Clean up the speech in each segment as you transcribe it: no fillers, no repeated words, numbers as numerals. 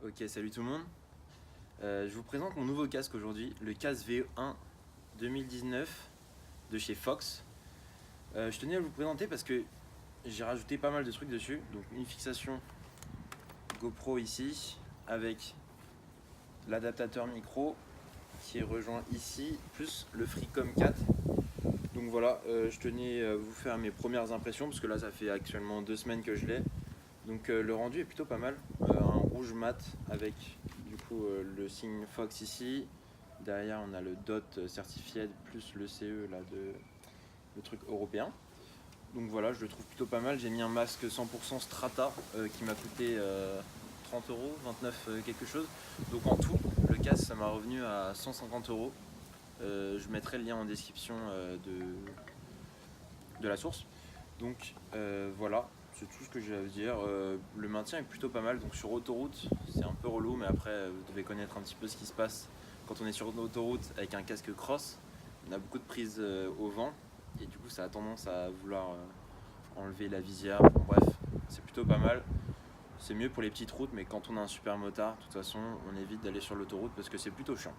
Ok, salut tout le monde. Je vous présente mon nouveau casque aujourd'hui, le casque VE1 2019 de chez Fox. Je tenais à vous présenter parce que j'ai rajouté pas mal de trucs dessus. Donc une fixation GoPro ici avec l'adaptateur micro qui est rejoint ici, plus le Freecom 4. Donc voilà, je tenais à vous faire mes premières impressions parce que là ça fait actuellement 2 semaines que je l'ai. Donc le rendu est plutôt pas mal, un rouge mat avec du coup le signe Fox ici. Derrière on a le DOT certifié plus le CE là le truc européen. Donc voilà, je le trouve plutôt pas mal. J'ai mis un masque 100% Strata qui m'a coûté 30 euros, 29 quelque chose. Donc en tout, le casque ça m'a revenu à 150 euros. Je mettrai le lien en description de la source. Donc voilà, c'est tout ce que j'ai à vous dire. Le maintien est plutôt pas mal. Donc sur autoroute, c'est un peu relou, mais après, vous devez connaître un petit peu ce qui se passe quand on est sur une autoroute avec un casque cross. On a beaucoup de prises au vent et du coup, ça a tendance à vouloir enlever la visière. Bon, bref, c'est plutôt pas mal. C'est mieux pour les petites routes, mais quand on a un super motard, de toute façon, on évite d'aller sur l'autoroute parce que c'est plutôt chiant.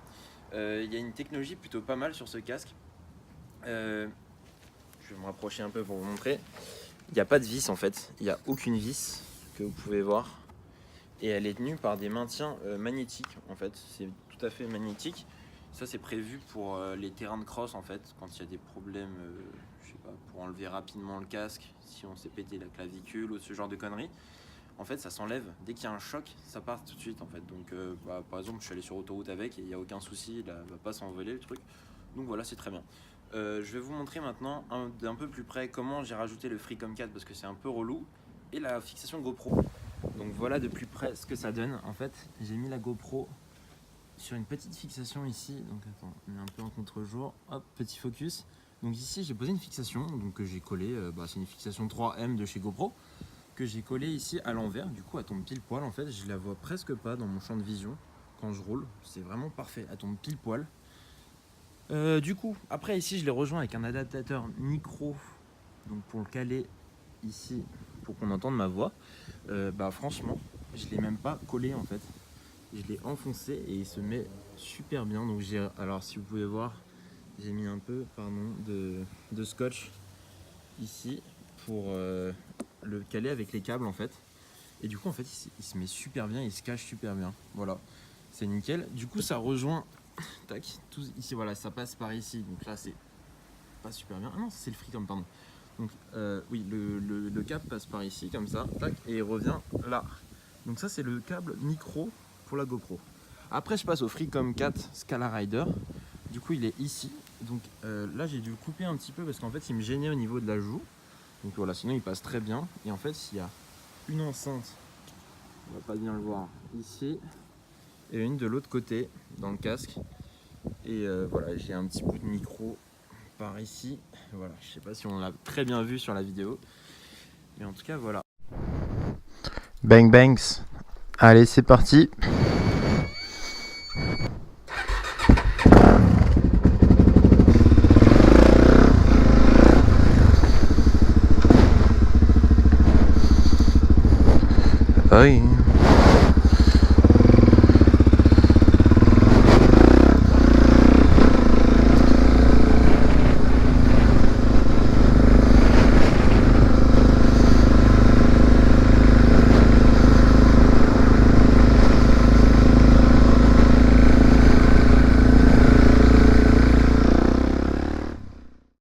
Il y a une technologie plutôt pas mal sur ce casque. Je vais me rapprocher un peu pour vous montrer. Il n'y a pas de vis en fait, il n'y a aucune vis que vous pouvez voir. Et elle est tenue par des maintiens magnétiques en fait, c'est tout à fait magnétique. Ça c'est prévu pour les terrains de cross en fait, quand il y a des problèmes, je sais pas, pour enlever rapidement le casque, si on s'est pété la clavicule ou ce genre de conneries. En fait ça s'enlève, dès qu'il y a un choc, ça part tout de suite en fait. Donc par exemple je suis allé sur autoroute avec et il n'y a aucun souci, il ne va pas s'envoler le truc. Donc voilà, c'est très bien. Je vais vous montrer maintenant d'un peu plus près comment j'ai rajouté le Freecom 4 parce que c'est un peu relou et la fixation GoPro. Donc voilà de plus près ce que ça donne. En fait, j'ai mis la GoPro sur une petite fixation ici. Donc attends, on est un peu en contre-jour. Hop, petit focus. Donc ici, j'ai posé une fixation donc que j'ai collée. C'est une fixation 3M de chez GoPro que j'ai collée ici à l'envers. Du coup, elle tombe pile poil. En fait, je la vois presque pas dans mon champ de vision quand je roule. C'est vraiment parfait. Elle tombe pile poil. Du coup, après ici je l'ai rejoint avec un adaptateur micro, donc pour le caler ici, pour qu'on entende ma voix. Franchement, je l'ai même pas collé en fait. Je l'ai enfoncé et il se met super bien. Donc alors si vous pouvez voir, j'ai mis un peu de scotch ici pour le caler avec les câbles en fait. Et du coup en fait il se met super bien, il se cache super bien. Voilà, c'est nickel. Du coup ça rejoint. Tac, tout ici, voilà, ça passe par ici. Donc là, c'est pas super bien. Ah non, c'est le Freecom, pardon. Donc, oui, le câble passe par ici, comme ça, tac, et il revient là. Donc, ça, c'est le câble micro pour la GoPro. Après, je passe au Freecom 4 Scala Rider. Du coup, il est ici. Donc, là, j'ai dû le couper un petit peu parce qu'en fait, il me gênait au niveau de la joue. Donc, voilà, sinon, il passe très bien. Et en fait, il y a une enceinte, on va pas bien le voir ici, et une de l'autre côté dans le casque. Et voilà, j'ai un petit bout de micro par ici. Voilà, je sais pas si on l'a très bien vu sur la vidéo, mais en tout cas voilà. Bang bangs. Allez, c'est parti.